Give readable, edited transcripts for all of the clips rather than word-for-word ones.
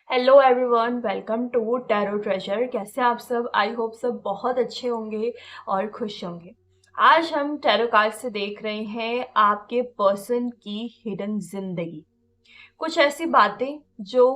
Hello everyone, welcome to tarot treasure. कैसे आप सब? आई होप सब बहुत अच्छे होंगे और खुश होंगे। आज हम टैरो कार्ड से देख रहे हैं आपके पर्सन की हिडन जिंदगी। कुछ ऐसी बातें जो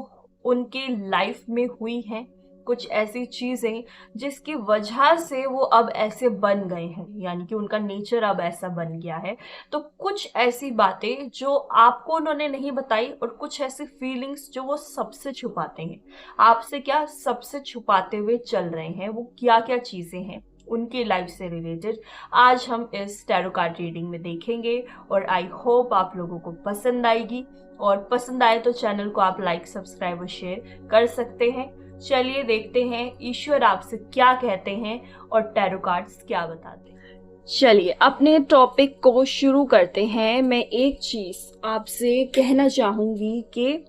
उनके लाइफ में हुई हैं, कुछ ऐसी चीजें जिसकी वजह से वो अब ऐसे बन गए हैं, यानी कि उनका नेचर अब ऐसा बन गया है। तो कुछ ऐसी बातें जो आपको उन्होंने नहीं बताई और कुछ ऐसी फीलिंग्स जो वो सबसे छुपाते हैं, आपसे क्या सबसे छुपाते हुए चल रहे हैं, वो क्या क्या चीजें हैं उनकी लाइफ से रिलेटेड, आज हम इस टैरो कार्ड रीडिंग में देखेंगे। और आई होप आप लोगों को पसंद आएगी, और पसंद आए तो चैनल को आप लाइक, सब्सक्राइब और शेयर कर सकते हैं। चलिए देखते हैं ईश्वर आपसे क्या कहते हैं और टैरो कार्ड्स क्या बताते हैं। चलिए अपने टॉपिक को शुरू करते हैं। मैं एक चीज आपसे कहना चाहूंगी कि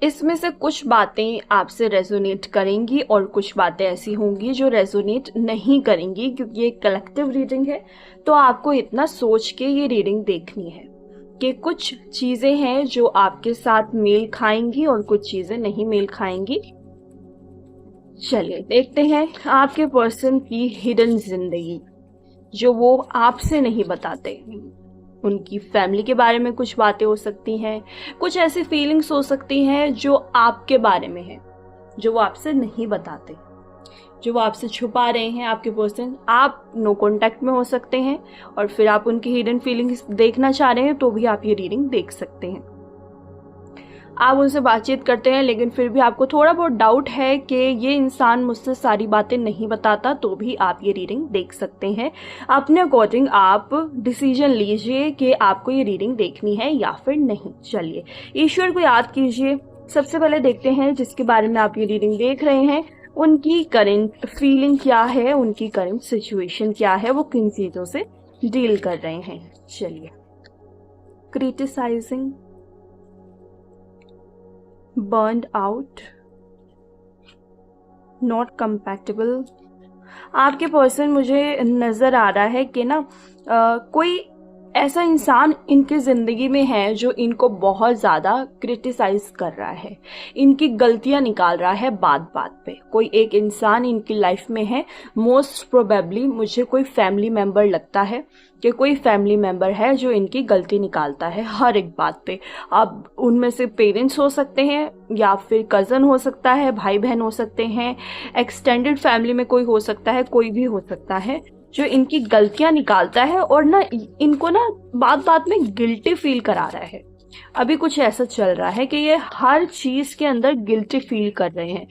इसमें से कुछ बातें आपसे रेजोनेट करेंगी और कुछ बातें ऐसी होंगी जो रेजोनेट नहीं करेंगी, क्योंकि ये कलेक्टिव रीडिंग है। तो आपको इतना सोच के ये रीडिंग देखनी है कि कुछ चीजें हैं जो आपके साथ मेल खाएंगी और कुछ चीजें नहीं मेल खाएंगी। चलिए देखते हैं आपके पर्सन की हिडन जिंदगी जो वो आपसे नहीं बताते। उनकी फैमिली के बारे में कुछ बातें हो सकती हैं, कुछ ऐसी फीलिंग्स हो सकती हैं जो आपके बारे में है, जो वो आपसे नहीं बताते, जो वो आपसे छुपा रहे हैं आपके पर्सन। आप नो कांटेक्ट में हो सकते हैं और फिर आप उनकी हिडन फीलिंग्स देखना चाह रहे हैं तो भी आप ये रीडिंग देख सकते हैं। आप उनसे बातचीत करते हैं लेकिन फिर भी आपको थोड़ा बहुत डाउट है कि ये इंसान मुझसे सारी बातें नहीं बताता, तो भी आप ये रीडिंग देख सकते हैं। अपने अकॉर्डिंग आप डिसीजन लीजिए कि आपको ये रीडिंग देखनी है या फिर नहीं। चलिए ईश्वर को याद कीजिए। सबसे पहले देखते हैं जिसके बारे में आप ये रीडिंग देख रहे हैं, उनकी करंट फीलिंग क्या है, उनकी करंट सिचुएशन क्या है, वो किन चीजों से डील कर रहे हैं। चलिए, criticising, burned out, not compatible। आपके पर्सन मुझे नजर आ रहा है कि ना कोई ऐसा इंसान इनकी जिंदगी में है जो इनको बहुत ज्यादा क्रिटिसाइज कर रहा है, इनकी गलतियां निकाल रहा है बात बात पे। कोई एक इंसान इनकी लाइफ में है, मोस्ट प्रोबेबली मुझे कोई फैमिली मेंबर लगता है कि कोई फैमिली मेंबर है जो इनकी गलती निकालता है हर एक बात पे। अब उनमें से पेरेंट्स हो सकते हैं या फिर कजन हो सकता है, भाई बहन हो सकते हैं, एक्सटेंडेड फैमिली में कोई हो सकता है, कोई भी हो सकता है जो इनकी गलतियां निकालता है और ना इनको ना बात बात में गिल्टी फील करा रहा है। अभी कुछ ऐसा चल रहा है कि ये हर चीज के अंदर गिल्टी फील कर रहे हैं।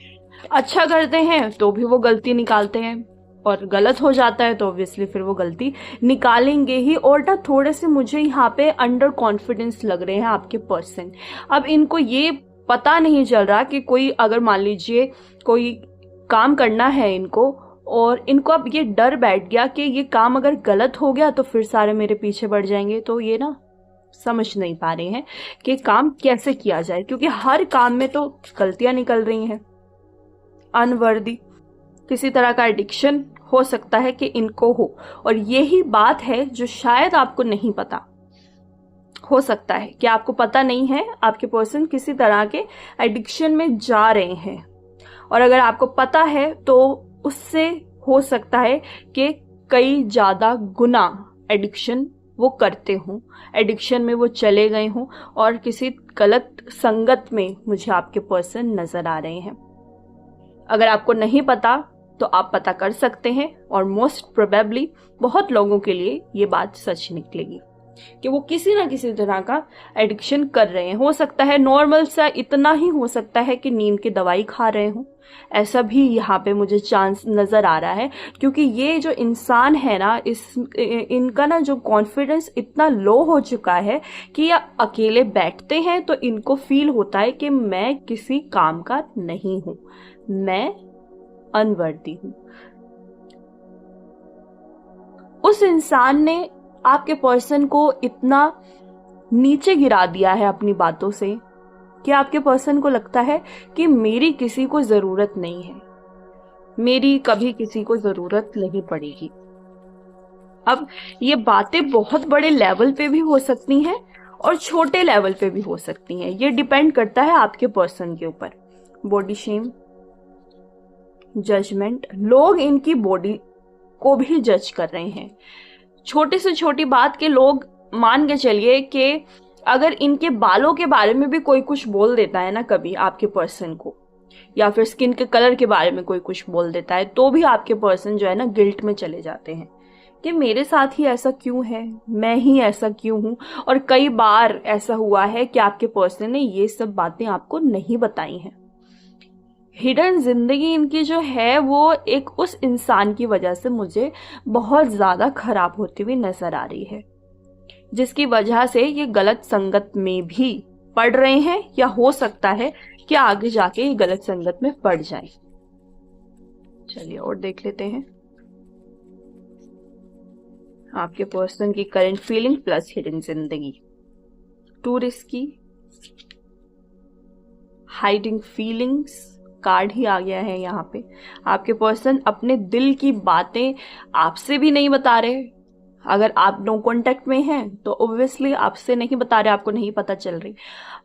अच्छा करते हैं तो भी वो गलती निकालते हैं, और गलत हो जाता है तो ऑब्वियसली फिर वो गलती निकालेंगे ही। और ना थोड़े से मुझे यहाँ पे अंडर कॉन्फिडेंस लग रहे हैं आपके पर्सन। अब इनको ये पता नहीं चल रहा कि कोई अगर मान लीजिए कोई काम करना है इनको, और इनको अब ये डर बैठ गया कि ये काम अगर गलत हो गया तो फिर सारे मेरे पीछे पड़ जाएंगे। तो ये ना समझ नहीं पा रहे हैं कि काम कैसे किया जाए, क्योंकि हर काम में तो गलतियां निकल रही हैं। अनवर्दी, किसी तरह का एडिक्शन हो सकता है कि इनको हो, और यही बात है जो शायद आपको नहीं पता। हो सकता है कि आपको पता नहीं है आपके पर्सन किसी तरह के एडिक्शन में जा रहे हैं, और अगर आपको पता है तो उससे हो सकता है कि कई ज्यादा गुना एडिक्शन वो करते हों, एडिक्शन में वो चले गए हों, और किसी गलत संगत में मुझे आपके पर्सन नजर आ रहे हैं। अगर आपको नहीं पता तो आप पता कर सकते हैं, और मोस्ट प्रोबेबली बहुत लोगों के लिए ये बात सच निकलेगी कि वो किसी ना किसी तरह का एडिक्शन कर रहे हैं। हो सकता है नॉर्मल सा इतना ही हो सकता है कि नींद की दवाई खा रहे हो, ऐसा भी यहाँ पे मुझे चांस नजर आ रहा है। क्योंकि ये जो इंसान है ना, इनका ना जो कॉन्फिडेंस इतना लो हो चुका है कि ये अकेले बैठते हैं तो इनको फील होता है कि मैं किसी काम का नहीं हूं, मैं अनवर्दी हूं। उस इंसान ने आपके पर्सन को इतना नीचे गिरा दिया है अपनी बातों से कि आपके पर्सन को लगता है कि मेरी किसी को जरूरत नहीं है, मेरी कभी किसी को जरूरत नहीं पड़ेगी। अब ये बातें बहुत बड़े लेवल पे भी हो सकती हैं और छोटे लेवल पे भी हो सकती हैं। ये डिपेंड करता है आपके पर्सन के ऊपर। बॉडी शेम, जजमेंट, लोग इनकी बॉडी को भी जज कर रहे हैं। छोटी से छोटी बात के लोग मान के चलिए कि अगर इनके बालों के बारे में भी कोई कुछ बोल देता है ना कभी आपके पर्सन को, या फिर स्किन के कलर के बारे में कोई कुछ बोल देता है, तो भी आपके पर्सन जो है ना गिल्ट में चले जाते हैं कि मेरे साथ ही ऐसा क्यों है, मैं ही ऐसा क्यों हूं। और कई बार ऐसा हुआ है कि आपके पर्सन ने ये सब बातें आपको नहीं बताई हैं। हिडन जिंदगी इनकी जो है वो एक उस इंसान की वजह से मुझे बहुत ज्यादा खराब होती हुई नजर आ रही है, जिसकी वजह से ये गलत संगत में भी पड़ रहे हैं, या हो सकता है कि आगे जाके ये गलत संगत में पड़ जाए। चलिए और देख लेते हैं आपके पर्सन की करंट फीलिंग प्लस हिडन जिंदगी। Too risky, hiding feelings card ही आ गया है यहाँ पे। आपके पर्सन अपने दिल की बातें आपसे भी नहीं बता रहे। अगर आप नो कांटेक्ट में हैं तो ऑब्वियसली आपसे नहीं बता रहे, आपको नहीं पता चल रही।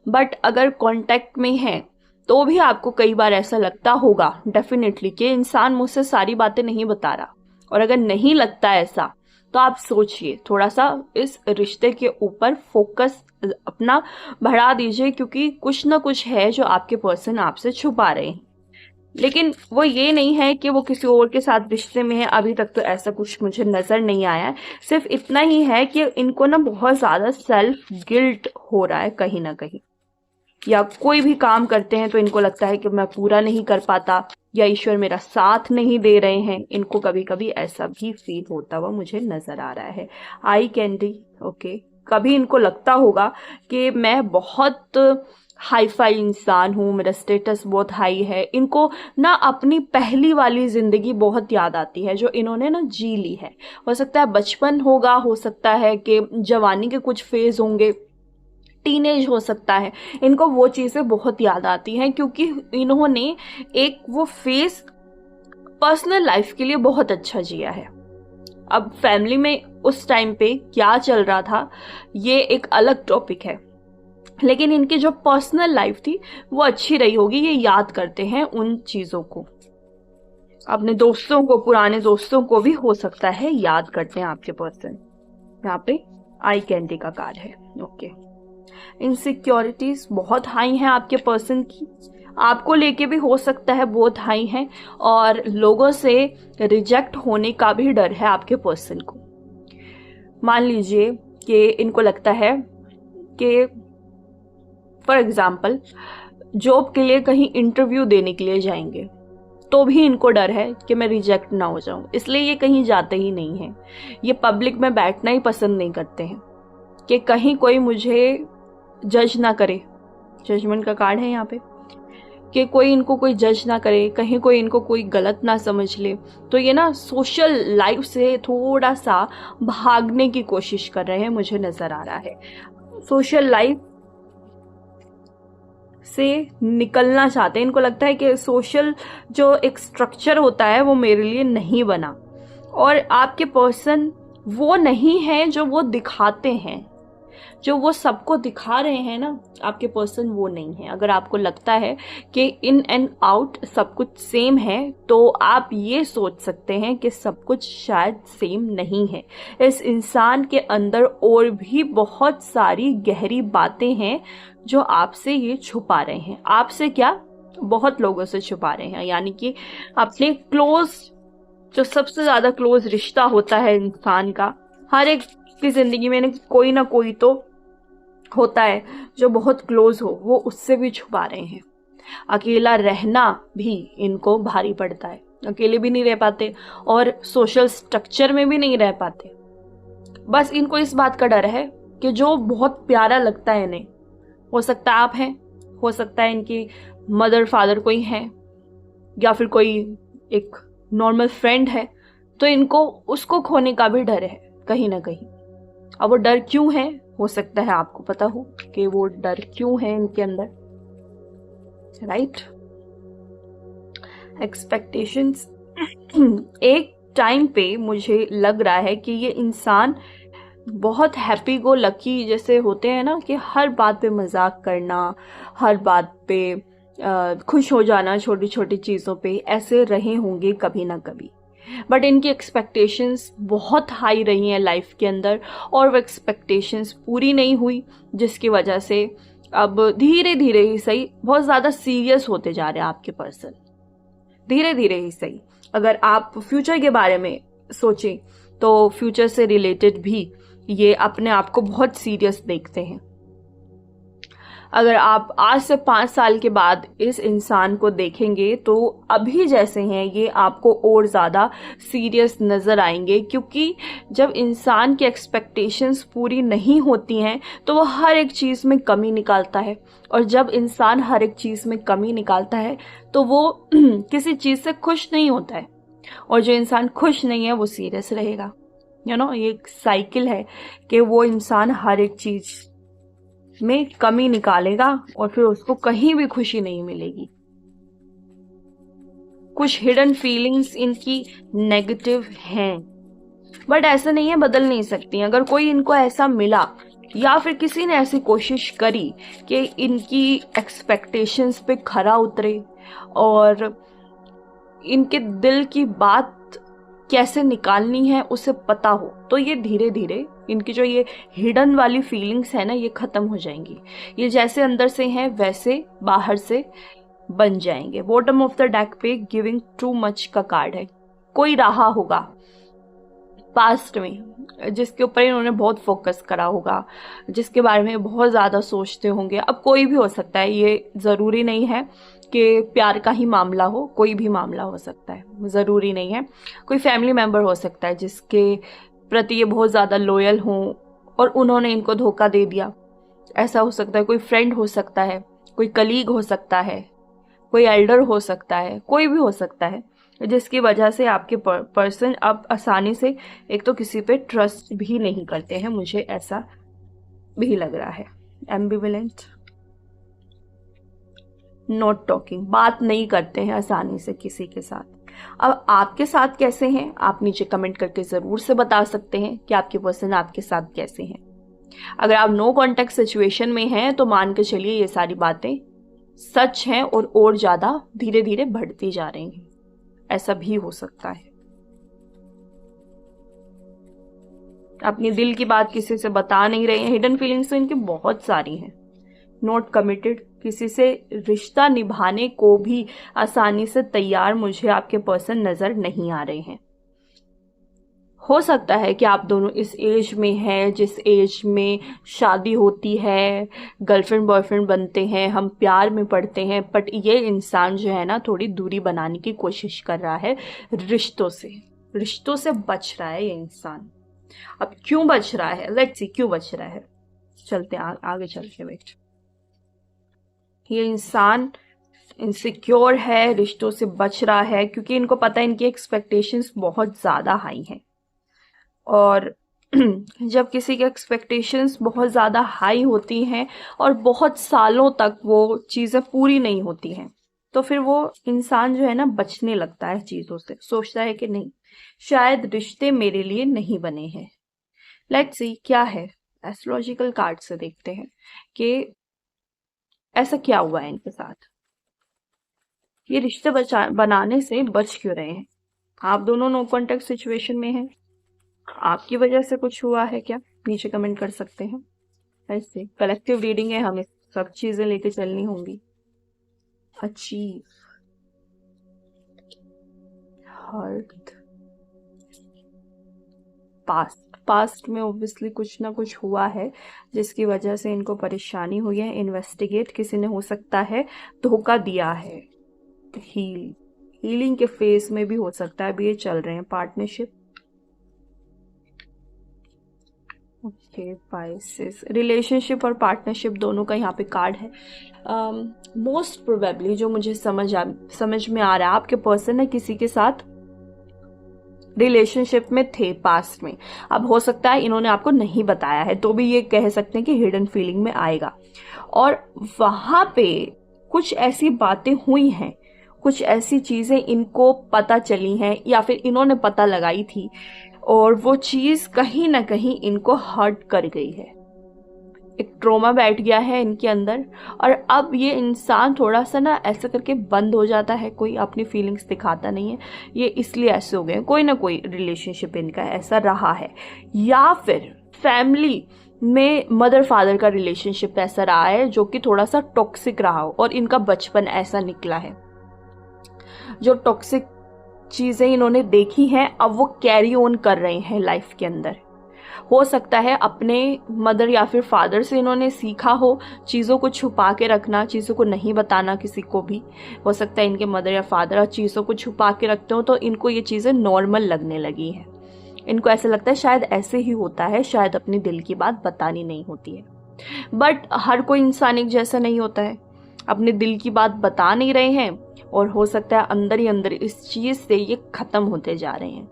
बट अगर कांटेक्ट में हैं तो भी आपको कई बार ऐसा लगता होगा डेफिनेटली कि इंसान मुझसे सारी बातें नहीं बता रहा। और अगर नहीं लगता ऐसा तो आप सोचिए, थोड़ा सा इस रिश्ते के ऊपर फोकस अपना बढ़ा दीजिए, क्योंकि कुछ ना कुछ है जो आपके पर्सन आपसे छुपा रहे हैं। लेकिन वो ये नहीं है कि वो किसी और के साथ रिश्ते में है, अभी तक तो ऐसा कुछ मुझे नजर नहीं आया है। सिर्फ इतना ही है कि इनको ना बहुत ज्यादा सेल्फ गिल्ट हो रहा है कहीं ना कहीं, या कोई भी काम करते हैं तो इनको लगता है कि मैं पूरा नहीं कर पाता, या ईश्वर मेरा साथ नहीं दे रहे हैं। इनको कभी कभी ऐसा भी फील होता हुआ मुझे नजर आ रहा है। आई कैंडी, ओके, कभी इनको लगता होगा कि मैं बहुत हाई फाई इंसान हूँ, मेरा स्टेटस बहुत हाई है। इनको ना अपनी पहली वाली जिंदगी बहुत याद आती है जो इन्होंने ना जी ली है। हो सकता है बचपन होगा, हो सकता है कि जवानी के कुछ फेज होंगे, टीनेज हो सकता है। इनको वो चीजें बहुत याद आती हैं क्योंकि इन्होंने एक वो फेज पर्सनल लाइफ के लिए बहुत अच्छा जिया है। अब फैमिली में उस टाइम पे क्या चल रहा था ये एक अलग टॉपिक है, लेकिन इनकी जो पर्सनल लाइफ थी वो अच्छी रही होगी। ये याद करते हैं उन चीजों को, अपने दोस्तों को, पुराने दोस्तों को भी हो सकता है याद करते हैं आपके पर्सन। यहाँ पे आई कैंडी का कार्ड है, ओके। इनसिक्योरिटीज बहुत हाई हैं आपके पर्सन की, आपको लेके भी हो सकता है बहुत हाई है, और लोगों से रिजेक्ट होने का भी डर है आपके पर्सन को। मान लीजिए कि इनको लगता है कि फॉर एग्जाम्पल जॉब के लिए कहीं इंटरव्यू देने के लिए जाएंगे तो भी इनको डर है कि मैं रिजेक्ट ना हो जाऊं, इसलिए ये कहीं जाते ही नहीं हैं। ये पब्लिक में बैठना ही पसंद नहीं करते हैं कि कहीं कोई मुझे जज ना करे। जजमेंट का कार्ड है यहाँ पे कि कोई इनको कोई जज ना करे, कहीं कोई इनको कोई गलत ना समझ ले। तो ये ना सोशल लाइफ से थोड़ा सा भागने की कोशिश कर रहे हैं, मुझे नजर आ रहा है। सोशल लाइफ से निकलना चाहते हैं। इनको लगता है कि सोशल जो एक स्ट्रक्चर होता है वो मेरे लिए नहीं बना, और आपके पर्सन वो नहीं है जो वो दिखाते हैं, जो वो सबको दिखा रहे हैं ना, आपके पर्सन वो नहीं है। अगर आपको लगता है कि इन एंड आउट सब कुछ सेम है तो आप ये सोच सकते हैं कि सब कुछ शायद सेम नहीं है। इस इंसान के अंदर और भी बहुत सारी गहरी बातें हैं जो आपसे ये छुपा रहे हैं। आपसे क्या, बहुत लोगों से छुपा रहे हैं। यानी कि अपने क्लोज, जो सबसे ज्यादा क्लोज रिश्ता होता है इंसान का, हर एक की जिंदगी में कोई ना कोई तो होता है जो बहुत क्लोज हो, वो उससे भी छुपा रहे हैं। अकेला रहना भी इनको भारी पड़ता है, अकेले भी नहीं रह पाते और सोशल स्ट्रक्चर में भी नहीं रह पाते। बस इनको इस बात का डर है कि जो बहुत प्यारा लगता है इन्हें, हो सकता है आप हैं, हो सकता है इनकी मदर फादर कोई है, या फिर कोई एक नॉर्मल फ्रेंड है, तो इनको उसको खोने का भी डर है कहीं ना कहीं। अब वो डर क्यों है, हो सकता है आपको पता हो कि वो डर क्यों है इनके अंदर, राइट। एक्सपेक्टेशंस एक टाइम पे मुझे लग रहा है कि ये इंसान बहुत हैप्पी गो लकी जैसे होते हैं ना, कि हर बात पे मजाक करना, हर बात पे खुश हो जाना छोटी छोटी चीज़ों पे, ऐसे रहे होंगे कभी ना कभी। बट इनकी एक्सपेक्टेशंस बहुत हाई रही हैं लाइफ के अंदर, और वो एक्सपेक्टेशंस पूरी नहीं हुई, जिसकी वजह से अब धीरे धीरे ही सही बहुत ज़्यादा सीरियस होते जा रहे हैं आपके पर्सन। धीरे धीरे ही सही। अगर आप फ्यूचर के बारे में सोचें तो फ्यूचर से रिलेटेड भी ये अपने आप को बहुत सीरियस देखते हैं। अगर आप आज से 5 साल के बाद इस इंसान को देखेंगे तो अभी जैसे हैं ये आपको और ज़्यादा सीरियस नज़र आएंगे, क्योंकि जब इंसान की एक्सपेक्टेशंस पूरी नहीं होती हैं तो वो हर एक चीज़ में कमी निकालता है, और जब इंसान हर एक चीज़ में कमी निकालता है तो वो किसी चीज़ से खुश नहीं होता है, और जो इंसान खुश नहीं है वो सीरियस रहेगा। ये एक साइकिल है कि वो इंसान हर एक चीज़ में कमी निकालेगा और फिर उसको कहीं भी खुशी नहीं मिलेगी। कुछ हिडन फीलिंग्स इनकी नेगेटिव हैं, बट ऐसा नहीं है बदल नहीं सकती। अगर कोई इनको ऐसा मिला या फिर किसी ने ऐसी कोशिश करी कि इनकी एक्सपेक्टेशंस पे खरा उतरे और इनके दिल की बात कैसे निकालनी है उसे पता हो, तो ये धीरे धीरे इनकी जो ये हिडन वाली फीलिंग्स है ना, ये खत्म हो जाएंगी। ये जैसे अंदर से हैं वैसे बाहर से बन जाएंगे। बॉटम ऑफ द डेक पे गिविंग टू मच का कार्ड है। कोई रहा होगा पास्ट में जिसके ऊपर इन्होंने बहुत फोकस करा होगा, जिसके बारे में बहुत ज़्यादा सोचते होंगे। अब कोई भी हो सकता है, ये ज़रूरी नहीं है कि प्यार का ही मामला हो, कोई भी मामला हो सकता है, ज़रूरी नहीं है। कोई फैमिली मेम्बर हो सकता है जिसके प्रति ये बहुत ज़्यादा लॉयल हों और उन्होंने इनको धोखा दे दिया, ऐसा हो सकता है। कोई फ्रेंड हो सकता है, कोई कलीग हो सकता है, कोई एल्डर हो सकता है, कोई भी हो सकता है, जिसकी वजह से आपके पर्सन अब आसानी से एक तो किसी पे ट्रस्ट भी नहीं करते हैं, मुझे ऐसा भी लग रहा है। एम्बिवेलेंट, नॉट टॉकिंग, बात नहीं करते हैं आसानी से किसी के साथ। अब आपके साथ कैसे हैं आप नीचे कमेंट करके ज़रूर से बता सकते हैं कि आपके पर्सन आपके साथ कैसे हैं। अगर आप नो कॉन्टेक्ट सिचुएशन में हैं तो मान के चलिए ये सारी बातें सच हैं और ज़्यादा धीरे धीरे बढ़ती जा रही हैं, ऐसा भी हो सकता है। अपनी दिल की बात किसी से बता नहीं रहे हैं। हिडन फीलिंग्स तो इनकी बहुत सारी हैं। नॉट कमिटेड, किसी से रिश्ता निभाने को भी आसानी से तैयार मुझे आपके पर्सन नजर नहीं आ रहे हैं। हो सकता है कि आप दोनों इस एज में हैं जिस एज में शादी होती है, गर्लफ्रेंड बॉयफ्रेंड बनते हैं, हम प्यार में पड़ते हैं, बट ये इंसान जो है ना थोड़ी दूरी बनाने की कोशिश कर रहा है रिश्तों से बच रहा है ये इंसान। अब क्यों बच रहा है, लेट्स सी क्यों बच रहा है, चलते हैं आगे चलते। वेट, ये इंसान इनसिक्योर है, रिश्तों से बच रहा है क्योंकि इनको पता है इनकी एक्सपेक्टेशंस बहुत ज़्यादा हाई हैं, और जब किसी की एक्सपेक्टेशंस बहुत ज़्यादा हाई होती हैं और बहुत सालों तक वो चीज़ें पूरी नहीं होती हैं तो फिर वो इंसान जो है ना बचने लगता है चीज़ों से, सोचता है कि नहीं शायद रिश्ते मेरे लिए नहीं बने हैं। लेट्स सी क्या है, एस्ट्रोलॉजिकल कार्ड से देखते हैं कि ऐसा क्या हुआ है इनके साथ, ये रिश्ते बनाने से बच क्यों रहे हैं। आप दोनों नो कॉन्टेक्ट सिचुएशन में हैं, आपकी वजह से कुछ हुआ है क्या, नीचे कमेंट कर सकते हैं। ऐसे कलेक्टिव रीडिंग है, हमें सब चीजें लेके चलनी होंगी। अचीव, हर्ट, पास्ट में ऑब्वियसली कुछ ना कुछ हुआ है जिसकी वजह से इनको परेशानी हुई है। इन्वेस्टिगेट, किसी ने हो सकता है धोखा दिया है। हीलिंग के फेज में भी हो सकता है, अभी ये चल रहे हैं। पार्टनरशिप, ओके, पाइसेस, रिलेशनशिप और पार्टनरशिप दोनों का यहाँ पे कार्ड है। मोस्ट प्रोबेबली जो मुझे समझ में आ रहा है, आपके पर्सन है किसी के साथ रिलेशनशिप में थे पास्ट में। अब हो सकता है इन्होंने आपको नहीं बताया है तो भी ये कह सकते हैं कि हिडन फीलिंग में आएगा, और वहां पे कुछ ऐसी बातें हुई हैं, कुछ ऐसी चीजें इनको पता चली हैं या फिर इन्होंने पता लगाई थी और वो चीज़ कहीं ना कहीं इनको हर्ट कर गई है, एक ट्रोमा बैठ गया है इनके अंदर। और अब ये इंसान थोड़ा सा ना ऐसा करके बंद हो जाता है, कोई अपनी फीलिंग्स दिखाता नहीं है। ये इसलिए ऐसे हो गए, कोई ना कोई रिलेशनशिप इनका ऐसा रहा है, या फिर फैमिली में मदर फादर का रिलेशनशिप ऐसा रहा है जो कि थोड़ा सा टॉक्सिक रहा हो, और इनका बचपन ऐसा निकला है। जो टॉक्सिक चीज़ें इन्होंने देखी हैं अब वो कैरी ऑन कर रहे हैं लाइफ के अंदर। हो सकता है अपने मदर या फिर फादर से इन्होंने सीखा हो चीज़ों को छुपा के रखना, चीज़ों को नहीं बताना किसी को भी। हो सकता है इनके मदर या फादर चीज़ों को छुपा के रखते हो तो इनको ये चीज़ें नॉर्मल लगने लगी हैं। इनको ऐसा लगता है शायद ऐसे ही होता है, शायद अपने दिल की बात बतानी नहीं होती है। बट हर कोई इंसान एक जैसा नहीं होता है, अपने दिल की बात बता नहीं रहे हैं, और हो सकता है अंदर ही अंदर इस चीज़ से ये ख़त्म होते जा रहे हैं,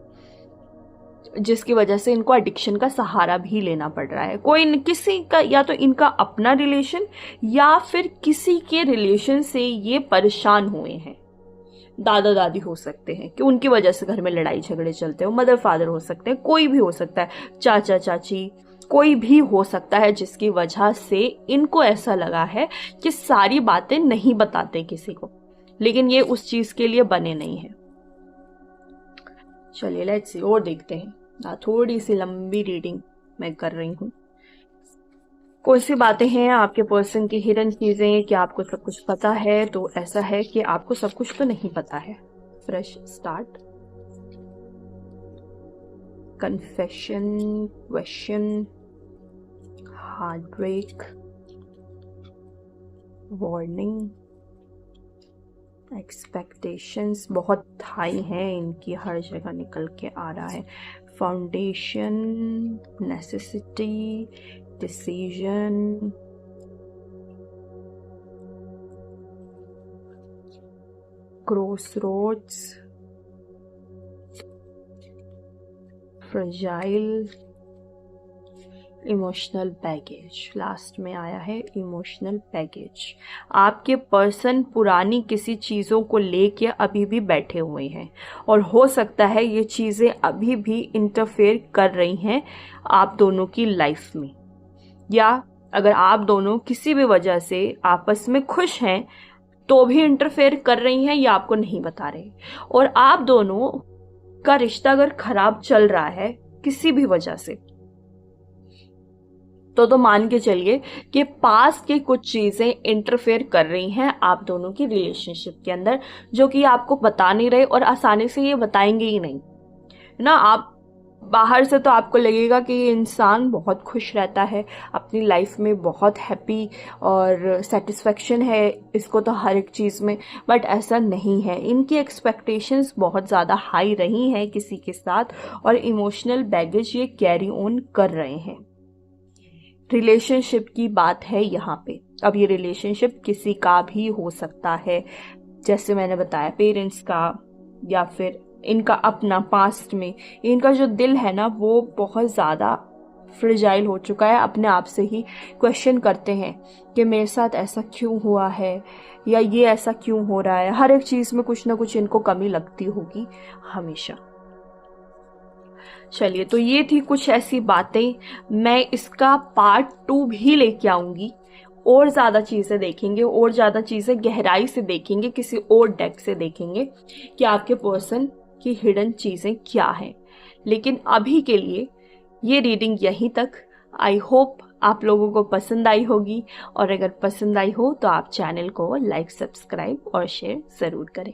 जिसकी वजह से इनको एडिक्शन का सहारा भी लेना पड़ रहा है। कोई किसी का, या तो इनका अपना रिलेशन या फिर किसी के रिलेशन से ये परेशान हुए हैं। दादा दादी हो सकते हैं कि उनकी वजह से घर में लड़ाई झगड़े चलते हो, मदर फादर हो सकते हैं, कोई भी हो सकता है, चाचा चाची, कोई भी हो सकता है, जिसकी वजह से इनको ऐसा लगा है कि सारी बातें नहीं बताते किसी को, लेकिन ये उस चीज के लिए बने नहीं है। चलिए लेट्स सी और देखते हैं। थोड़ी सी लंबी रीडिंग मैं कर रही हूँ। कौन सी बातें हैं आपके पर्सन की हिडन चीजें, कि आपको सब कुछ पता है? तो ऐसा है कि आपको सब कुछ तो नहीं पता है। Fresh start, confession, question, heart break, warning, expectations बहुत हाई हैं इनकी, हर जगह निकल के आ रहा है। Foundation, necessity, decision, crossroads, fragile, emotional baggage. Last में आया है इमोशनल बैगेज। आपके पर्सन पुरानी किसी चीज़ों को लेके अभी भी बैठे हुए हैं, और हो सकता है ये चीज़ें अभी भी इंटरफेयर कर रही हैं आप दोनों की लाइफ में, या अगर आप दोनों किसी भी वजह से आपस में खुश हैं तो भी इंटरफेयर कर रही हैं, या आपको नहीं बता रहे। और आप दोनों का रिश्ता अगर खराब चल रहा है किसी भी वजह से, तो मान के चलिए कि पास की कुछ चीजें इंटरफेयर कर रही हैं आप दोनों की रिलेशनशिप के अंदर, जो कि आपको बता नहीं रहे, और आसानी से ये बताएंगे ही नहीं ना। आप बाहर से तो आपको लगेगा कि ये इंसान बहुत खुश रहता है, अपनी लाइफ में बहुत हैप्पी और सेटिस्फेक्शन है इसको तो हर एक चीज़ में, बट ऐसा नहीं है। इनकी एक्सपेक्टेशंस बहुत ज़्यादा हाई रही हैं किसी के साथ, और इमोशनल बैगेज ये कैरी ऑन कर रहे हैं। रिलेशनशिप की बात है यहाँ पे। अब ये रिलेशनशिप किसी का भी हो सकता है, जैसे मैंने बताया पेरेंट्स का, या फिर इनका अपना पास्ट में। इनका जो दिल है ना वो बहुत ज़्यादा फ्रेजाइल हो चुका है, अपने आप से ही क्वेश्चन करते हैं कि मेरे साथ ऐसा क्यों हुआ है, या ये ऐसा क्यों हो रहा है। हर एक चीज़ में कुछ ना कुछ इनको कमी लगती होगी हमेशा। चलिए, तो ये थी कुछ ऐसी बातें। मैं इसका पार्ट 2 भी लेके आऊंगी, और ज़्यादा चीज़ें देखेंगे, और ज़्यादा चीज़ें गहराई से देखेंगे, किसी और डेक से देखेंगे कि आपके पर्सन की हिडन चीज़ें क्या हैं। लेकिन अभी के लिए ये रीडिंग यहीं तक। आई होप आप लोगों को पसंद आई होगी, और अगर पसंद आई हो तो आप चैनल को लाइक, सब्सक्राइब और शेयर ज़रूर करें।